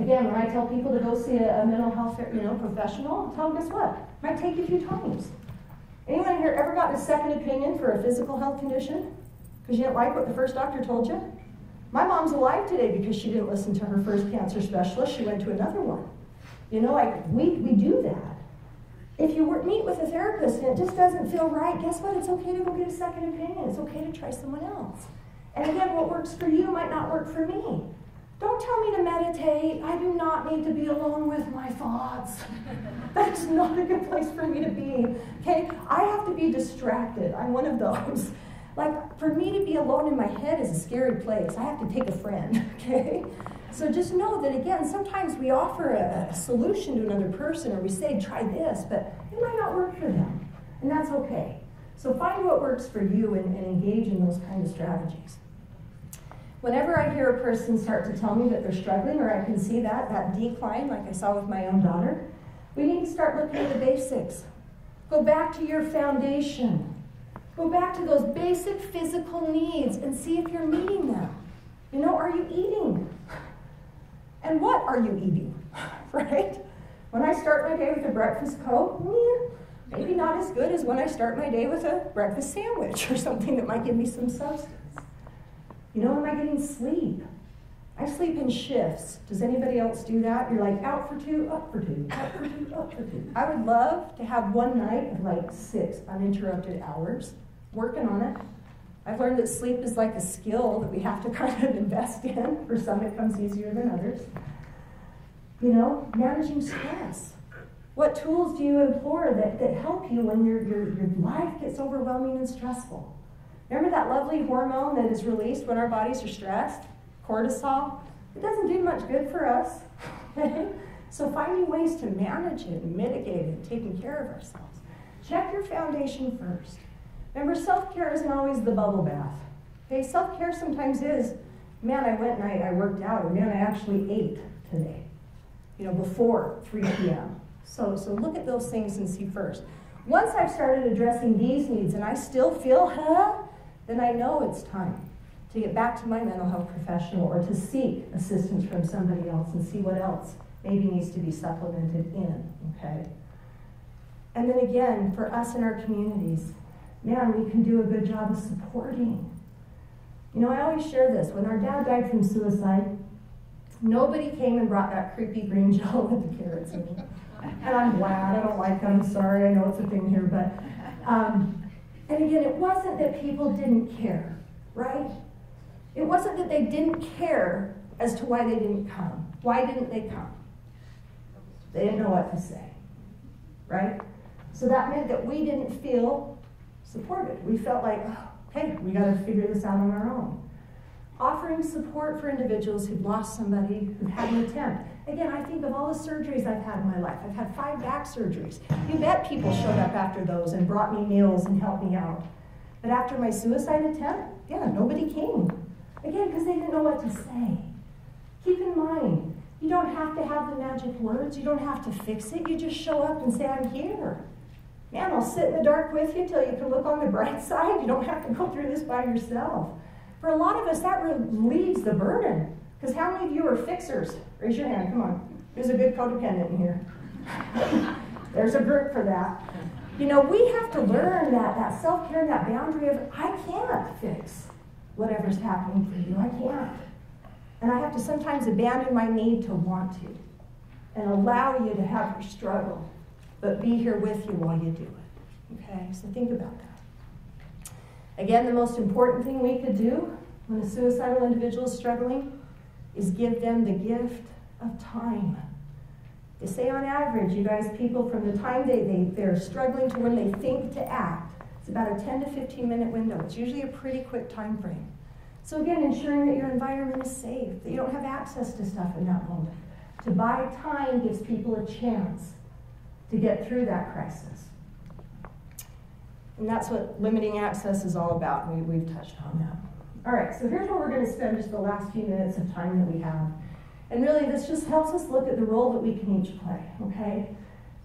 Again, when I tell people to go see a mental health professional, I tell them, guess what? It might take you a few times. Anyone here ever gotten a second opinion for a physical health condition? Because you didn't like what the first doctor told you? My mom's alive today because she didn't listen to her first cancer specialist. She went to another one. You know, we do that. If you meet with a therapist and it just doesn't feel right, guess what? It's okay to go get a second opinion. It's okay to try someone else. And again, what works for you might not work for me. Don't tell me to meditate. I do not need to be alone with my thoughts. That's not a good place for me to be. Okay? I have to be distracted. I'm one of those. Like, for me to be alone in my head is a scary place. I have to take a friend. Okay? So just know that, again, sometimes we offer a solution to another person, or we say, try this, but it might not work for them, and that's okay. So find what works for you and engage in those kind of strategies. Whenever I hear a person start to tell me that they're struggling, or I can see that decline, like I saw with my own daughter, we need to start looking at the basics. Go back to your foundation. Go back to those basic physical needs and see if you're meeting them. You know, are you eating? And what are you eating, right? When I start my day with a breakfast Coke, maybe not as good as when I start my day with a breakfast sandwich or something that might give me some substance. You know, am I getting sleep? I sleep in shifts. Does anybody else do that? You're like out for 2, up for 2, out for 2, up for 2. I would love to have one night of like 6 uninterrupted hours, working on it. I've learned that sleep is like a skill that we have to kind of invest in. For some, it comes easier than others. You know, managing stress. What tools do you employ that help you when your life gets overwhelming and stressful? Remember that lovely hormone that is released when our bodies are stressed? Cortisol? It doesn't do much good for us. So finding ways to manage it and mitigate it and taking care of ourselves. Check your foundation first. Remember, self-care isn't always the bubble bath. Okay, self-care sometimes is, man, I went and I worked out, or man, I actually ate today, you know, before 3 p.m. So look at those things and see first. Once I've started addressing these needs and I still feel, then I know it's time to get back to my mental health professional or to seek assistance from somebody else and see what else maybe needs to be supplemented in, okay? And then again, for us in our communities, man, we can do a good job of supporting. You know, I always share this. When our dad died from suicide, nobody came and brought that creepy green gel with the carrots in it. And I'm glad. I don't like them. I'm sorry. I know it's a thing here. But, and again, it wasn't that people didn't care, right? It wasn't that they didn't care as to why they didn't come. Why didn't they come? They didn't know what to say, right? So that meant that we didn't feel supported. We felt like, oh, okay, we got to figure this out on our own. Offering support for individuals who've lost somebody, who've had an attempt. Again, I think of all the surgeries I've had in my life. I've had 5 back surgeries. You bet people showed up after those and brought me meals and helped me out. But after my suicide attempt, yeah, nobody came. Again, because they didn't know what to say. Keep in mind, you don't have to have the magic words. You don't have to fix it. You just show up and say, I'm here. Man, I'll sit in the dark with you till you can look on the bright side. You don't have to go through this by yourself. For a lot of us, that relieves the burden. Because how many of you are fixers? Raise your hand, come on. There's a good codependent in here. There's a group for that. You know, we have to learn that self-care and that boundary of, I can't fix whatever's happening for you. I can't. And I have to sometimes abandon my need to want to and allow you to have your struggle, but be here with you while you do it. Okay, so think about that. Again, the most important thing we could do when a suicidal individual is struggling is give them the gift of time. They say on average, you guys, people from the time they're struggling to when they think to act, it's about a 10 to 15 minute window. It's usually a pretty quick time frame. So again, ensuring that your environment is safe, that you don't have access to stuff in that moment. To buy time gives people a chance to get through that crisis. And that's what limiting access is all about, and we've touched on that. All right, so here's where we're going to spend just the last few minutes of time that we have. And really, this just helps us look at the role that we can each play, okay?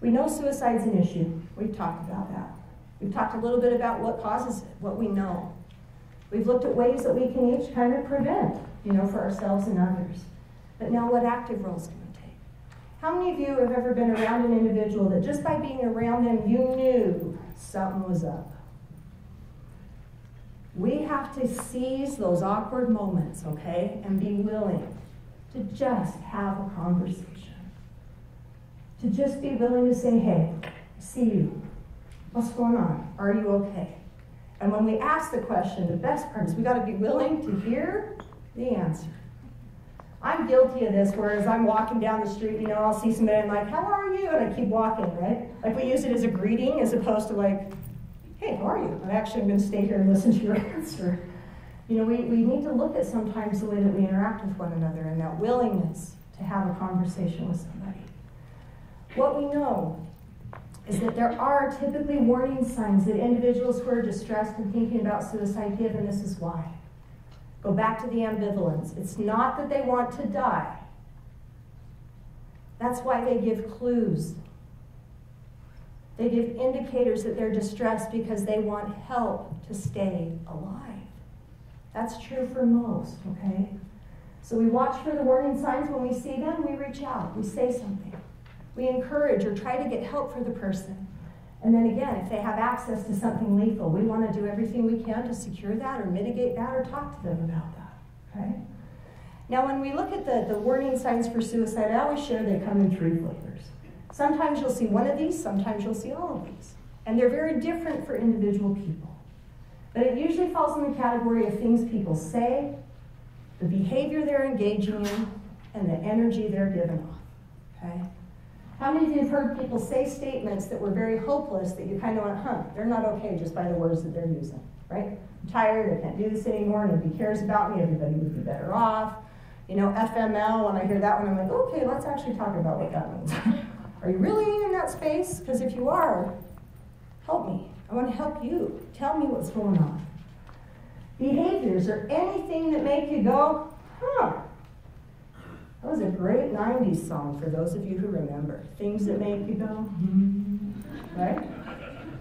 We know suicide's an issue. We've talked about that. We've talked a little bit about what causes it, what we know. We've looked at ways that we can each kind of prevent, you know, for ourselves and others. But now what active roles can we take? How many of you have ever been around an individual that just by being around them, you knew something was up? We have to seize those awkward moments, okay, and be willing to just have a conversation. To just be willing to say, hey, I see you. What's going on? Are you okay? And when we ask the question, the best part is we got to be willing to hear the answer. I'm guilty of this, whereas I'm walking down the street, you know, I'll see somebody and I'm like, how are you? And I keep walking, right? Like we use it as a greeting as opposed to like, hey, how are you? I'm actually going to stay here and listen to your answer. You know, we need to look at sometimes the way that we interact with one another and that willingness to have a conversation with somebody. What we know is that there are typically warning signs that individuals who are distressed and thinking about suicide give, and this is why. Go back to the ambivalence. It's not that they want to die. That's why they give clues. They give indicators that they're distressed because they want help to stay alive. That's true for most, okay? So we watch for the warning signs. When we see them, we reach out. We say something. We encourage or try to get help for the person. And then again, if they have access to something lethal, we want to do everything we can to secure that or mitigate that or talk to them about that, okay? Now, when we look at the warning signs for suicide, I always share they come in three flavors. Sometimes you'll see one of these, sometimes you'll see all of these. And they're very different for individual people. But it usually falls in the category of things people say, the behavior they're engaging in, and the energy they're giving off, okay? How many of you have heard people say statements that were very hopeless that you kind of went, they're not okay just by the words that they're using, right? I'm tired, I can't do this anymore, nobody cares about me, everybody would be better off. You know, FML, when I hear that one, I'm like, okay, let's actually talk about what that means. Are you really in that space? Because if you are, help me. I want to help you. Tell me what's going on. Behaviors are anything that make you go, That was a great 90s song for those of you who remember. Things that make you go, right?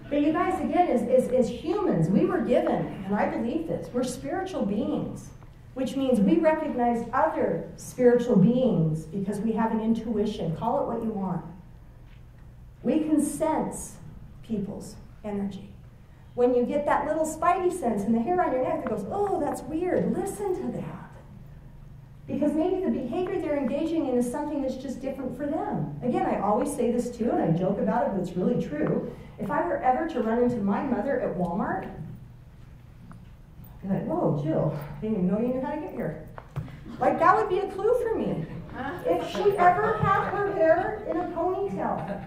But you guys, again, as humans, we were given, and I believe this, we're spiritual beings, which means we recognize other spiritual beings because we have an intuition. Call it what you want. We can sense people's energy. When you get that little spidey sense in the hair on your neck that goes, oh, that's weird, listen to that. Because maybe the behavior they're engaging in is something that's just different for them. Again, I always say this too, and I joke about it, but it's really true. If I were ever to run into my mother at Walmart, I'd be like, whoa, Jill, I didn't even know you knew how to get here. Like, that would be a clue for me. If she ever had her hair in a ponytail,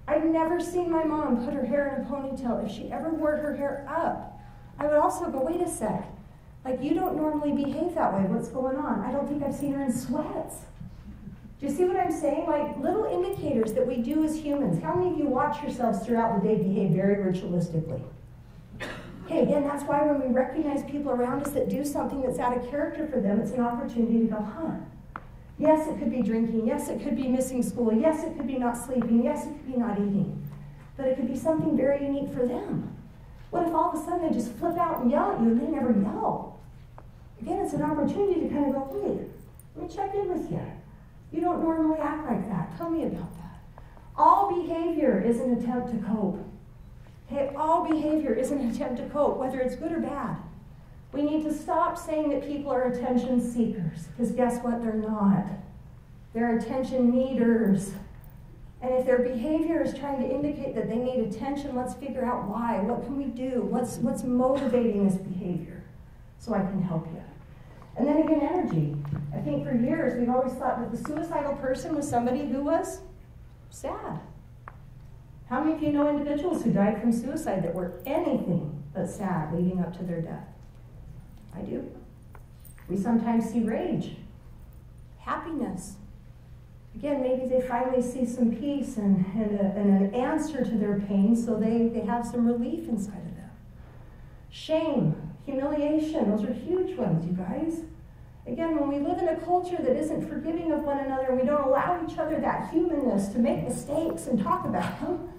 I'd never seen my mom put her hair in a ponytail. If she ever wore her hair up, I would also go, wait a sec. Like, you don't normally behave that way. What's going on? I don't think I've seen her in sweats. Do you see what I'm saying? Like, little indicators that we do as humans. How many of you watch yourselves throughout the day behave very ritualistically? Okay, again, that's why when we recognize people around us that do something that's out of character for them, it's an opportunity to go, Yes, it could be drinking. Yes, it could be missing school. Yes, it could be not sleeping. Yes, it could be not eating. But it could be something very unique for them. What if all of a sudden they just flip out and yell at you and they never yell? Again, it's an opportunity to kind of go, wait, let me check in with you. You don't normally act like that. Tell me about that. All behavior is an attempt to cope. Okay, all behavior is an attempt to cope, whether it's good or bad. We need to stop saying that people are attention seekers, because guess what? They're not. They're attention needers. And if their behavior is trying to indicate that they need attention, let's figure out why. What can we do? What's motivating this behavior so I can help you? And then again, energy. I think for years we've always thought that the suicidal person was somebody who was sad. How many of you know individuals who died from suicide that were anything but sad leading up to their death? I do. We sometimes see rage, happiness. Again, maybe they finally see some peace and an answer to their pain, so they have some relief inside of them. Shame, humiliation, those are huge ones, you guys. Again, when we live in a culture that isn't forgiving of one another, we don't allow each other that humanness to make mistakes and talk about them,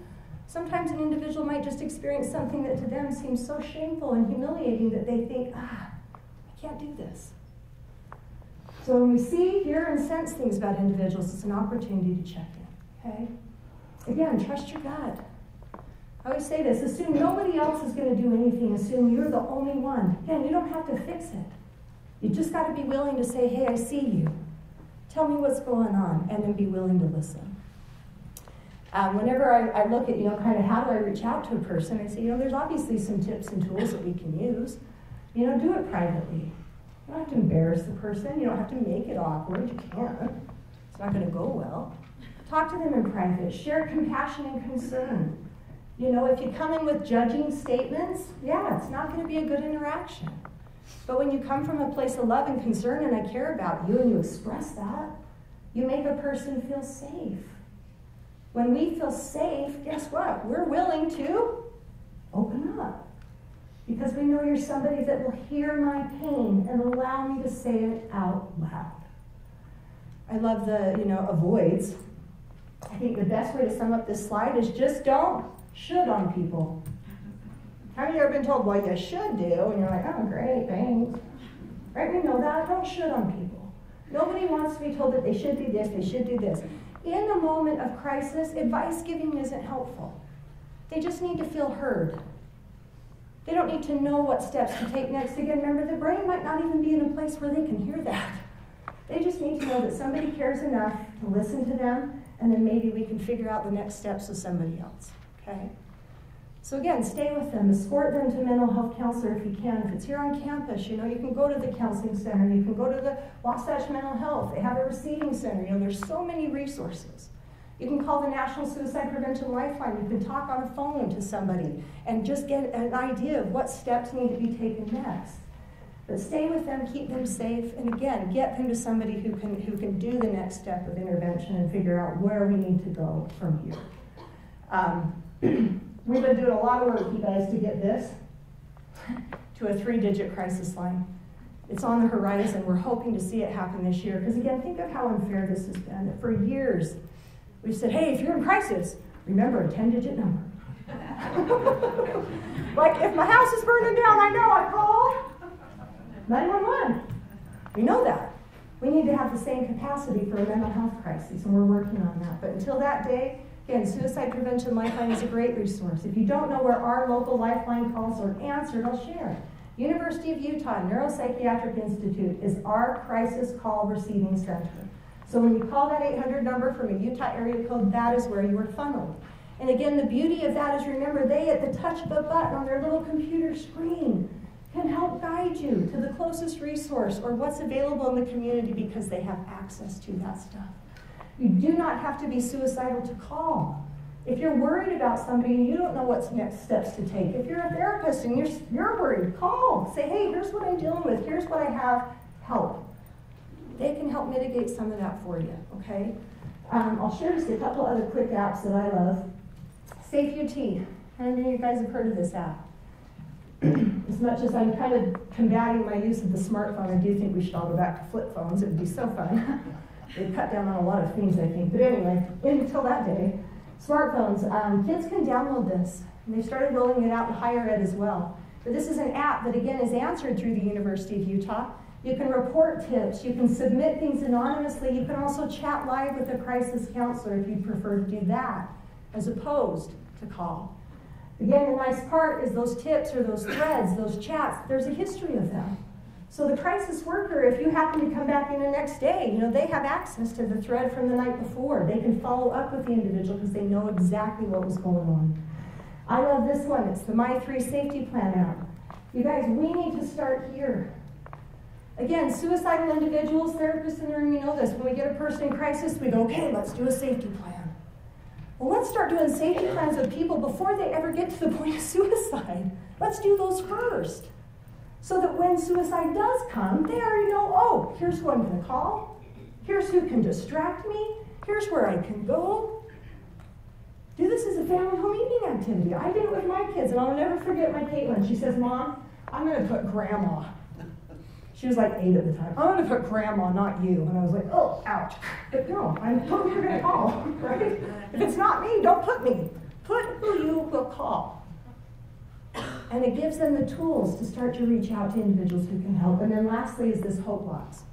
sometimes an individual might just experience something that to them seems so shameful and humiliating that they think, I can't do this. So when we see, hear, and sense things about individuals, it's an opportunity to check in, okay? Again, trust your gut. I always say this, assume nobody else is going to do anything. Assume you're the only one. Again, you don't have to fix it. You just got to be willing to say, hey, I see you. Tell me what's going on, and then be willing to listen. Whenever I look at, kind of how do I reach out to a person, I say, there's obviously some tips and tools that we can use. Do it privately. You don't have to embarrass the person. You don't have to make it awkward. You can't. It's not going to go well. Talk to them in private. Share compassion and concern. If you come in with judging statements, it's not going to be a good interaction. But when you come from a place of love and concern and I care about you and you express that, you make a person feel safe. When we feel safe, guess what? We're willing to open up. Because we know you're somebody that will hear my pain and allow me to say it out loud. I love the, avoids. I think the best way to sum up this slide is just don't should on people. Have you ever been told, well, you should do? And you're like, oh, great, thanks. Right? We know that. Don't should on people. Nobody wants to be told that they should do this, they should do this. In a moment of crisis, advice giving isn't helpful. They just need to feel heard. They don't need to know what steps to take next. Again, remember, the brain might not even be in a place where they can hear that. They just need to know that somebody cares enough to listen to them, and then maybe we can figure out the next steps with somebody else, okay? So again, stay with them, escort them to a mental health counselor if you can. If it's here on campus, you can go to the counseling center, you can go to the Wasatch Mental Health, they have a receiving center, there's so many resources. You can call the National Suicide Prevention Lifeline, you can talk on the phone to somebody and just get an idea of what steps need to be taken next. But stay with them, keep them safe, and again, get them to somebody who can do the next step of intervention and figure out where we need to go from here. We've been doing a lot of work, you guys, to get this to a 3-digit crisis line. It's on the horizon. We're hoping to see it happen this year. Because again, think of how unfair this has been. For years, we've said, hey, if you're in crisis, remember a 10-digit number. Like, if my house is burning down, I know I call 911. We know that. We need to have the same capacity for a mental health crisis, and we're working on that. But until that day, again, Suicide Prevention Lifeline is a great resource. If you don't know where our local lifeline calls are answered, I'll share. University of Utah Neuropsychiatric Institute is our crisis call receiving center. So when you call that 800 number from a Utah area code, that is where you are funneled. And again, the beauty of that is, remember, they at the touch of a button on their little computer screen can help guide you to the closest resource or what's available in the community because they have access to that stuff. You do not have to be suicidal to call. If you're worried about somebody and you don't know what's next steps to take, if you're a therapist and you're worried, call. Say, hey, here's what I'm dealing with. Here's what I have. Help. They can help mitigate some of that for you, okay? I'll share just a couple other quick apps that I love. SafeUT. How many of you guys have heard of this app? As much as I'm kind of combating my use of the smartphone, I do think we should all go back to flip phones. It would be so fun. They've cut down on a lot of things, I think. But anyway, until that day, smartphones, kids can download this. And they've started rolling it out in higher ed as well. But this is an app that, again, is answered through the University of Utah. You can report tips. You can submit things anonymously. You can also chat live with a crisis counselor if you prefer to do that, as opposed to call. Again, the nice part is those tips or those threads, those chats, there's a history of them. So the crisis worker, if you happen to come back in the next day, they have access to the thread from the night before. They can follow up with the individual because they know exactly what was going on. I love this one. It's the My3 Safety Plan app. You guys, we need to start here. Again, suicidal individuals, therapists in the room, you know this. When we get a person in crisis, we go, okay, let's do a safety plan. Well, let's start doing safety plans with people before they ever get to the point of suicide. Let's do those first. So that when suicide does come, they already know, oh, here's who I'm going to call. Here's who can distract me. Here's where I can go. Do this as a family home eating activity. I did it with my kids, and I'll never forget my Caitlin. She says, Mom, I'm going to put Grandma. She was like 8 at the time. I'm going to put Grandma, not you. And I was like, oh, ouch. But no, I'm who you're going to call, right? If it's not me, don't put me. Put who you will call. And it gives them the tools to start to reach out to individuals who can help. And then lastly is this Hope Box.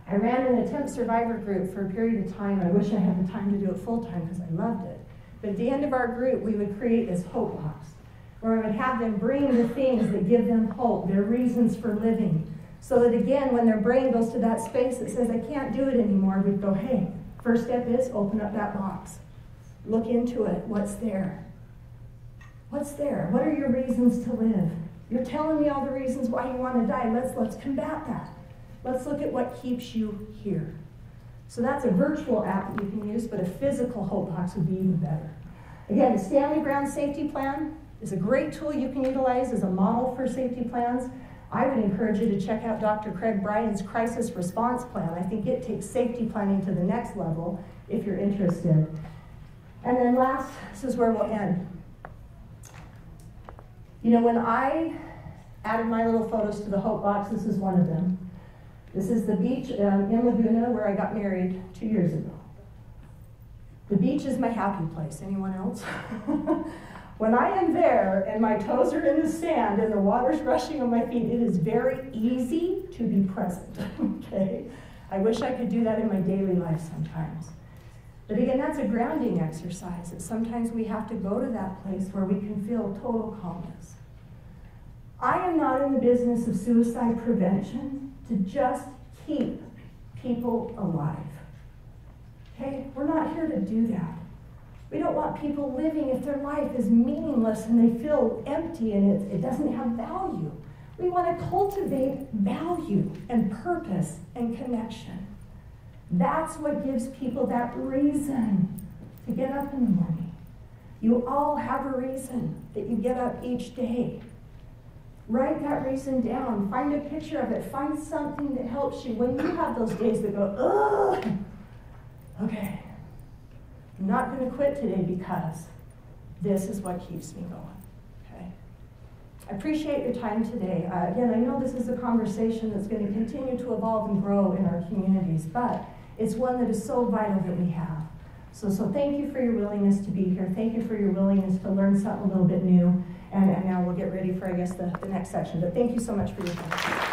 I ran an attempt survivor group for a period of time. I wish I had the time to do it full time because I loved it. But at the end of our group, we would create this Hope Box, where I would have them bring the things that give them hope, their reasons for living. So that again, when their brain goes to that space that says, I can't do it anymore, we'd go, hey, first step is open up that box. Look into it. What's there? What's there? What are your reasons to live? You're telling me all the reasons why you want to die. Let's combat that. Let's look at what keeps you here. So that's a virtual app that you can use, but a physical Hope Box would be even better. Again, the Stanley Brown Safety Plan is a great tool you can utilize as a model for safety plans. I would encourage you to check out Dr. Craig Bryan's crisis response plan. I think it takes safety planning to the next level if you're interested. And then last, this is where we'll end. You know, when I added my little photos to the Hope Box, this is one of them. This is the beach in Laguna where I got married 2 years ago. The beach is my happy place. Anyone else? When I am there and my toes are in the sand and the water's rushing on my feet, it is very easy to be present, okay? I wish I could do that in my daily life sometimes. But again, that's a grounding exercise. That sometimes we have to go to that place where we can feel total calmness. I am not in the business of suicide prevention to just keep people alive. Okay? We're not here to do that. We don't want people living if their life is meaningless and they feel empty and it doesn't have value. We want to cultivate value and purpose and connection. That's what gives people that reason to get up in the morning. You all have a reason that you get up each day. Write that reason down. Find a picture of it. Find something that helps you when you have those days that go, ugh, okay. I'm not going to quit today because this is what keeps me going, okay? I appreciate your time today. Again, I know this is a conversation that's going to continue to evolve and grow in our communities, but it's one that is so vital that we have. So thank you for your willingness to be here. Thank you for your willingness to learn something a little bit new. And now we'll get ready for, I guess, the next section. But thank you so much for your time.